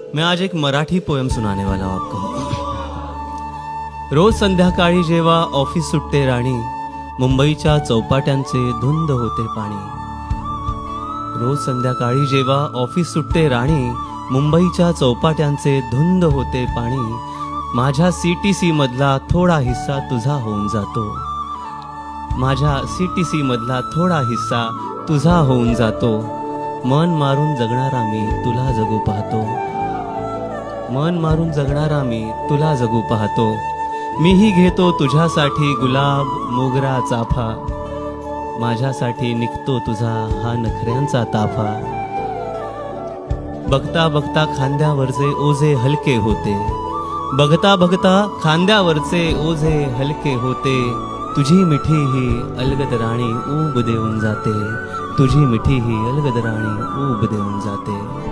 मैं आज एक मराठी पोएम सुनाने वाला हूं आपको। रोज संध्याकाळी जेव्हा ऑफिस सुटते राणी, मुंबईच्या चौपाट्यांचे धुंद होते पाणी। रोज संध्याकाळी जेव्हा ऑफिस सुटते राणी, मुंबईच्या चौपाट्यांचे धुंद होते पाणी। माझ्या CTC मधला थोडा हिस्सा तुझा होऊन जातो, माझ्या CTC मधला थोडा हिस्सा तुझा होऊन जातो। मन मारून जगणारा मी तुला जगू पाहतो, मन मारून जगणारा मी तुला जगू पाहतो। मीही घेतो तुझ्यासाठी गुलाब मोगरा चाफा, माझ्यासाठी निघतो तुझा हा नखऱ्यांचा ताफा। बघता बघता खांद्यावरचे ओझे हलके होते, बघता बघता खांद्यावरचे ओझे हलके होते। तुझी मिठी ही अलगद राणी ऊब देऊन जाते, तुझी मिठी ही अलगद राणी ऊब देऊन जाते।